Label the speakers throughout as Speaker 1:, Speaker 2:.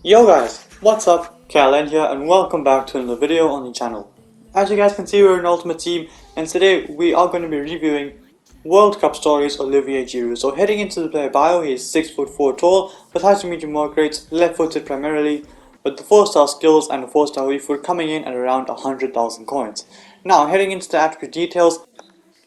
Speaker 1: Yo guys, what's up? Kalen here and welcome back to another video on the channel. As you guys can see, we're an ultimate team and today we are going to be reviewing World Cup stories Olivier Giroud. So heading into the player bio, he is 6'4" tall with high to medium work rates, left footed primarily, with the 4-star skills and the 4-star weak foot coming in at around 100,000 coins. Now heading into the attribute details,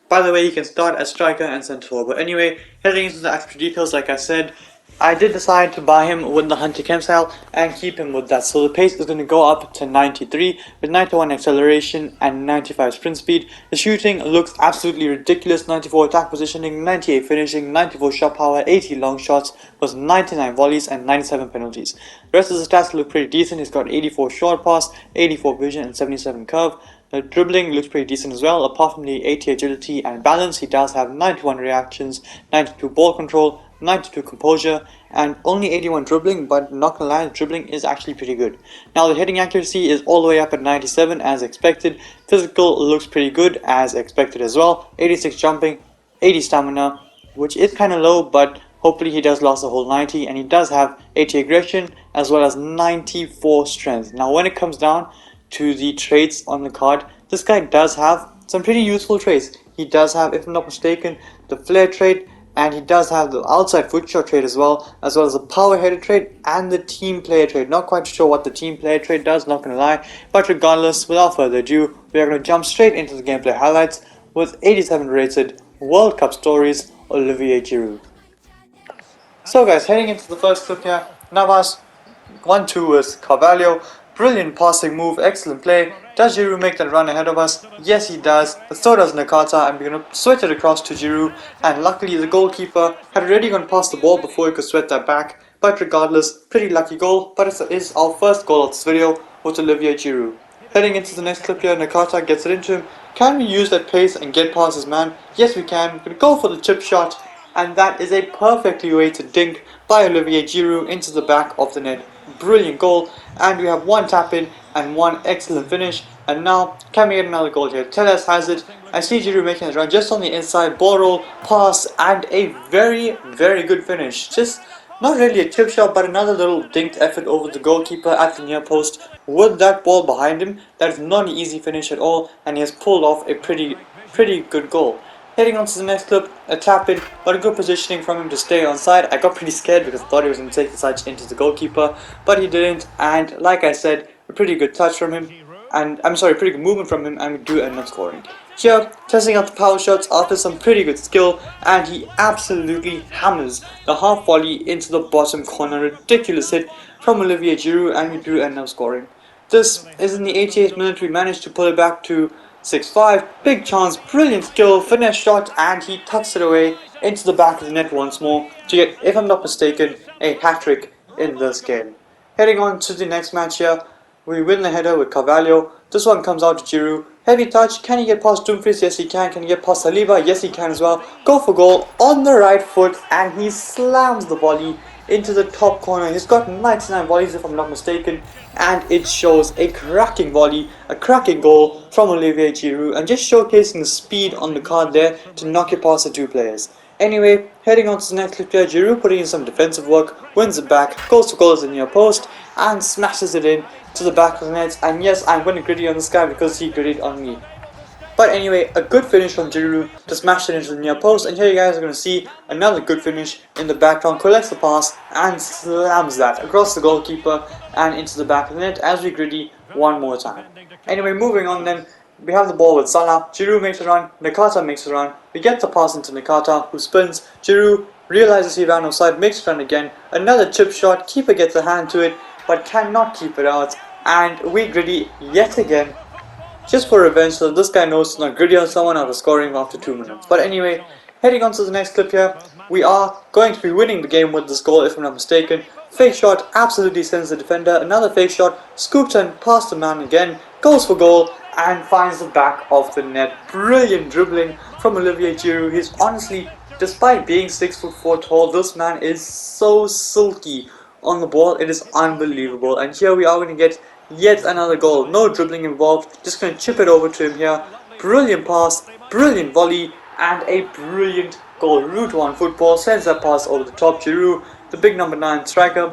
Speaker 1: by the way, you can start as striker and centre forward. But anyway, heading into the attribute details, like I said, I did decide to buy him with the Hunter Chem style and keep him with that. So the pace is going to go up to 93 with 91 acceleration and 95 sprint speed. The shooting looks absolutely ridiculous. 94 attack positioning, 98 finishing, 94 shot power, 80 long shots, plus 99 volleys and 97 penalties. The rest of the stats look pretty decent. He's got 84 short pass, 84 vision and 77 curve. The dribbling looks pretty decent as well. Apart from the 80 agility and balance, he does have 91 reactions, 92 ball control, 92 composure, and only 81 dribbling, but not gonna lie, the dribbling is actually pretty good. Now the hitting accuracy is all the way up at 97 as expected. Physical looks pretty good as expected as well. 86 jumping, 80 stamina, which is kind of low, but hopefully he does last the whole 90, and he does have 80 aggression as well as 94 strength. Now when it comes down to the traits on the card, this guy does have some pretty useful traits. He does have, if I'm not mistaken, the flare trait, and he does have the outside foot shot trait as well as the power header trait and the team player trait. Not quite sure what the team player trait does, not gonna lie, but regardless, without further ado, we are gonna jump straight into the gameplay highlights with 87 rated World Cup stories Olivier Giroud. So guys, heading into the first clip here, Navas 1-2 with Carvalho. Brilliant passing move, excellent play. Does Giroud make that run ahead of us? Yes, he does, but so does Nakata, and we're going to switch it across to Giroud, and luckily the goalkeeper had already gone past the ball before he could sweat that back. But regardless, pretty lucky goal, but it's our first goal of this video with Olivier Giroud. Heading into the next clip here, Nakata gets it into him. Can we use that pace and get past his man? Yes, we can. We're going to go for the chip shot, and that is a perfectly weighted dink by Olivier Giroud into the back of the net. Brilliant goal, and we have one tap in and one excellent finish. And now, can we get another goal here? Telles has it. I see Giroud making a run just on the inside, ball roll, pass, and a very, very good finish. Just not really a chip shot, but another little dinked effort over the goalkeeper at the near post with that ball behind him. That is not an easy finish at all, and he has pulled off a pretty good goal. Heading on to the next clip, a tap in, but a good positioning from him to stay onside. I got pretty scared because I thought he was going to take the touch into the goalkeeper, but he didn't, and like I said, a pretty good touch from him, and pretty good movement from him, and we do end up scoring. Here, testing out the power shots after some pretty good skill, and he absolutely hammers the half volley into the bottom corner. Ridiculous hit from Olivier Giroud, and we do end up scoring. This is in the 88th minute. We managed to pull it back to 6-5, big chance, brilliant skill, finesse shot, and he tucks it away into the back of the net once more to get, if I'm not mistaken, a hat-trick in this game. Heading on to the next match here, we win the header with Carvalho. This one comes out to Giroud. Heavy touch, can he get past Dumfries? Yes he can. Can he get past Saliba? Yes he can as well. Go for goal on the right foot, and he slams the volley into the top corner. He's got 99 volleys if I'm not mistaken, and it shows a cracking volley, a cracking goal from Olivier Giroud, and just showcasing the speed on the card there to knock it past the two players. Anyway, heading on to the next clip here, Giroud putting in some defensive work, wins it back, goes to goals in the near post, and smashes it in to the back of the net. And yes, I'm going to gritty on this guy because he gritted on me. But anyway, a good finish from Giroud to smash it into the near post, and here you guys are going to see another good finish in the background. Collects the pass and slams that across the goalkeeper and into the back of the net as we gritty one more time. Anyway, moving on then, we have the ball with Salah. Giroud makes a run, Nakata makes a run, we get the pass into Nakata who spins. Giroud realizes he ran offside, makes a run again, another chip shot, keeper gets a hand to it but cannot keep it out, and we gritty yet again, just for revenge, so this guy knows to not gritty on someone after scoring after 2 minutes. But anyway, heading on to the next clip here, we are going to be winning the game with this goal if I'm not mistaken. Fake shot absolutely sends the defender, another fake shot, scoops and past the man again, goes for goal and finds the back of the net. Brilliant dribbling from Olivier Giroud. He's honestly, despite being 6'4" tall, this man is so silky on the ball, it is unbelievable. And here we are going to get yet another goal, no dribbling involved, just going to chip it over to him here. Brilliant pass, brilliant volley, and a brilliant goal. Route 1 football sends that pass over the top. Giroud, the big number 9 striker,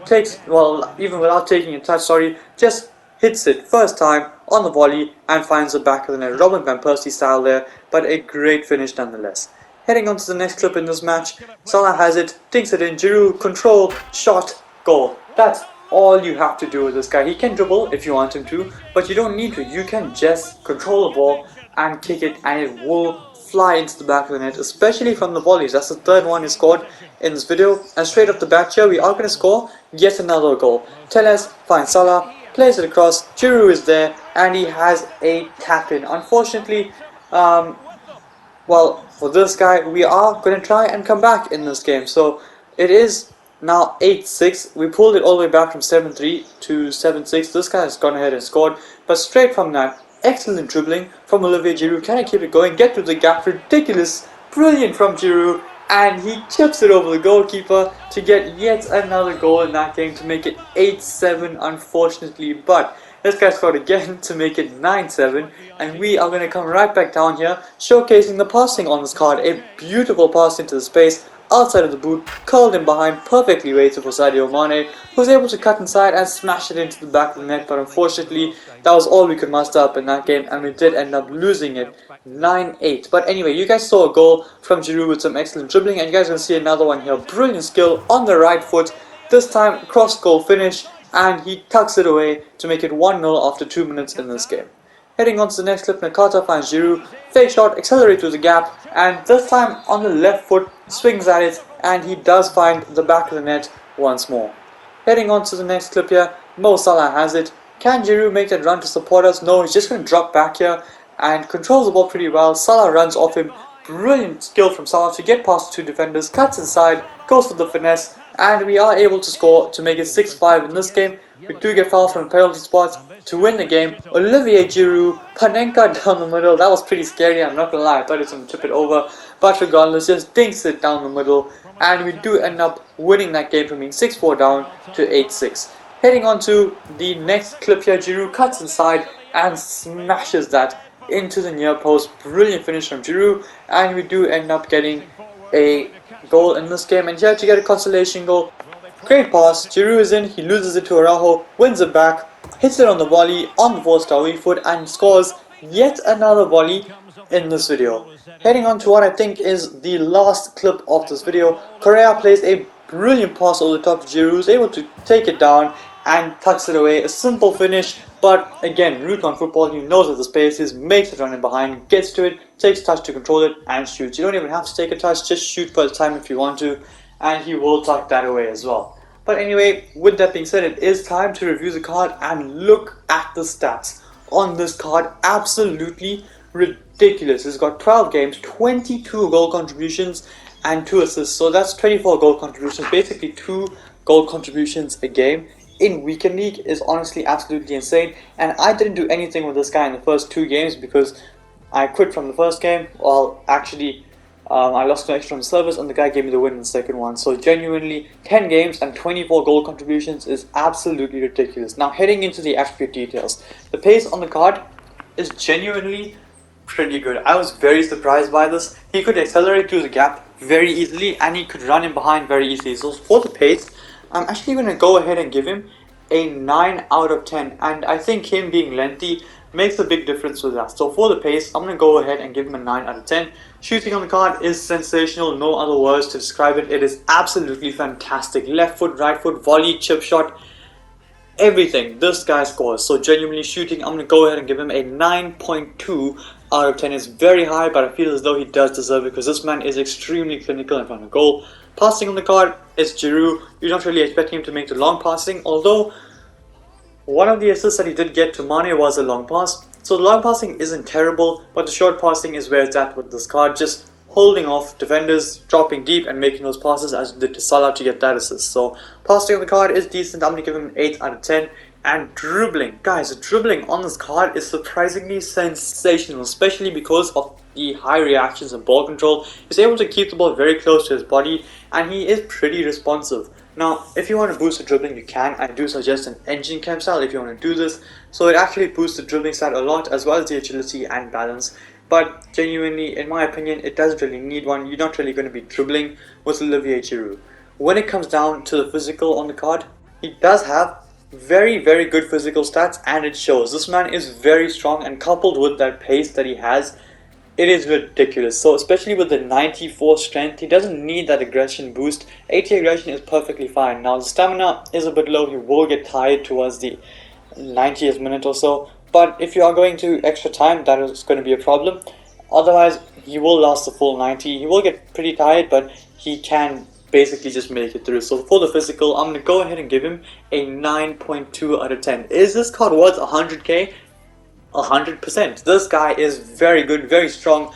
Speaker 1: takes, well, even without taking a touch, sorry, just hits it first time on the volley and finds the back of the net. Robin Van Persie style there, but a great finish nonetheless. Heading on to the next clip in this match, Salah has it, dinks it in, Giroud, control, shot, goal. That's all you have to do with this guy. He can dribble if you want him to, but you don't need to. You can just control the ball and kick it, and it will fly into the back of the net, especially from the volleys. That's the third one he scored in this video. And straight off the bat here, we are going to score yet another goal. Telles finds Salah, plays it across, Giroud is there, and he has a tap-in. Unfortunately, well, for this guy, we are going to try and come back in this game. So it is now 8-6. We pulled it all the way back from 7-3 to 7-6. This guy has gone ahead and scored. But straight from that, excellent dribbling from Olivier Giroud. Can I keep it going? Get to the gap. Ridiculous. Brilliant from Giroud. And he chips it over the goalkeeper to get yet another goal in that game to make it 8-7, unfortunately. But this guy scored again to make it 9-7, and we are going to come right back down here, showcasing the passing on this card. A beautiful pass into the space, outside of the boot, curled in behind, perfectly weighted for Sadio Mane, who was able to cut inside and smash it into the back of the net, but unfortunately, that was all we could muster up in that game, and we did end up losing it 9-8. But anyway, you guys saw a goal from Giroud with some excellent dribbling, and you guys are going to see another one here. Brilliant skill on the right foot, this time cross goal finish, and he tucks it away to make it 1-0 after 2 minutes in this game. Heading on to the next clip, Nakata finds Giroud, fake shot, accelerate to the gap, and this time on the left foot, swings at it, and he does find the back of the net once more. Heading on to the next clip here, Mo Salah has it. Can Giroud make that run to support us? No, he's just going to drop back here and controls the ball pretty well. Salah runs off him. Brilliant skill from Salah to get past the two defenders, cuts inside, goes for the finesse, and we are able to score to make it 6-5 in this game. We do get fouls from penalty spots to win the game. Olivier Giroud, Panenka down the middle. That was pretty scary, I'm not gonna lie. I thought he was going to tip it over, but regardless, just dinks it down the middle, and we do end up winning that game from being 6-4 down to 8-6. Heading on to the next clip here, Giroud cuts inside and smashes that into the near post. Brilliant finish from Giroud, and we do end up getting a goal in this game, and here to get a consolation goal. Great pass, Giroud is in, he loses it to Araujo, wins it back, hits it on the volley on the 4-star weak foot, and scores yet another volley in this video. Heading on to what I think is the last clip of this video, Correa plays a brilliant pass over the top of Giroud, is able to take it down and tucks it away. A simple finish, but again, root on football, he knows where the space is, makes it run in behind, gets to it, takes touch to control it, and shoots. You don't even have to take a touch, just shoot for the time if you want to, and he will tuck that away as well. But anyway, with that being said, it is time to review the card and look at the stats on this card. Absolutely ridiculous. It's got 12 games, 22 goal contributions, and 2 assists. So that's 24 goal contributions, basically 2 goal contributions a game. In Weekend League is honestly absolutely insane, and I didn't do anything with this guy in the first 2 games because I quit from the first game. Well, actually, I lost connection from the service and the guy gave me the win in the second one. So genuinely, 10 games and 24 goal contributions is absolutely ridiculous. Now heading into the attribute details, the pace on the card is genuinely pretty good. I was very surprised by this. He could accelerate through the gap very easily, and he could run in behind very easily. So for the pace, I'm actually going to go ahead and give him a 9 out of 10, and I think him being lengthy makes a big difference with that. So for the pace, I'm going to go ahead and give him a 9 out of 10. Shooting on the card is sensational, no other words to describe it. It is absolutely fantastic. Left foot, right foot, volley, chip shot, everything. This guy scores. So genuinely shooting, I'm going to go ahead and give him a 9.2 out of 10. It's very high, but I feel as though he does deserve it because this man is extremely clinical in front of goal. Passing on the card is Giroud. You're not really expecting him to make the long passing, although one of the assists that he did get to Mane was a long pass. So the long passing isn't terrible, but the short passing is where it's at with this card. Just holding off defenders, dropping deep and making those passes as he did to Salah to get that assist. So passing on the card is decent. I'm going to give him an 8 out of 10. And dribbling, guys, the dribbling on this card is surprisingly sensational, especially because of the high reactions and ball control. He's able to keep the ball very close to his body, and he is pretty responsive. Now, if you want to boost the dribbling, you can. I do suggest an engine cam style if you want to do this. So it actually boosts the dribbling stat a lot, as well as the agility and balance. But genuinely, in my opinion, it doesn't really need one. You're not really going to be dribbling with Olivier Giroud. When it comes down to the physical on the card, He does have very good physical stats, and it shows. This man is very strong, and coupled with that pace that he has, it is ridiculous. So especially with the 94 strength, he doesn't need that aggression boost. 80 aggression is perfectly fine. Now the stamina is a bit low. He will get tired towards the 90th minute or so. But if you are going to extra time, that is going to be a problem. Otherwise, he will last the full 90. He will get pretty tired, but he can basically just make it through. So for the physical, I'm going to go ahead and give him a 9.2 out of 10. Is this card worth 100k? 100%. This guy is very good, very strong,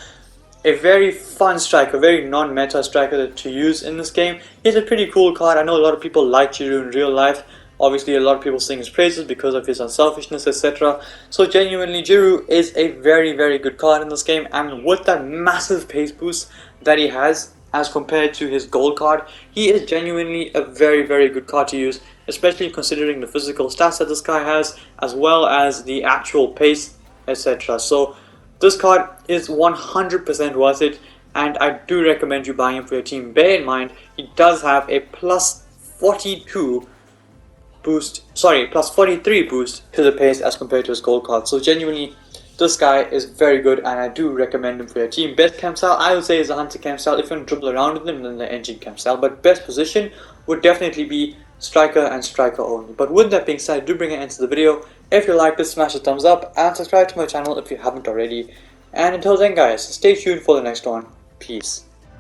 Speaker 1: a very fun striker, very non-meta striker to use in this game. He's a pretty cool card. I know a lot of people like Giroud in real life. Obviously, a lot of people sing his praises because of his unselfishness, etc. So genuinely, Giroud is a very good card in this game, and with that massive pace boost that he has as compared to his gold card, he is genuinely a very good card to use, especially considering the physical stats that this guy has, as well as the actual pace, etc. So this card is 100% worth it, and I do recommend you buying him for your team. Bear in mind, he does have a plus 42 boost, plus 43 boost to the pace as compared to his gold card. So genuinely, this guy is very good, and I do recommend him for your team. Best camp style, I would say, is the Hunter camp style. If you want to dribble around with him, then the engine camp style. But best position would definitely be striker and striker only. But with that being said, do bring it into the video. If you like this, smash the thumbs up and subscribe to my channel if you haven't already. And until then guys, stay tuned for the next one. Peace.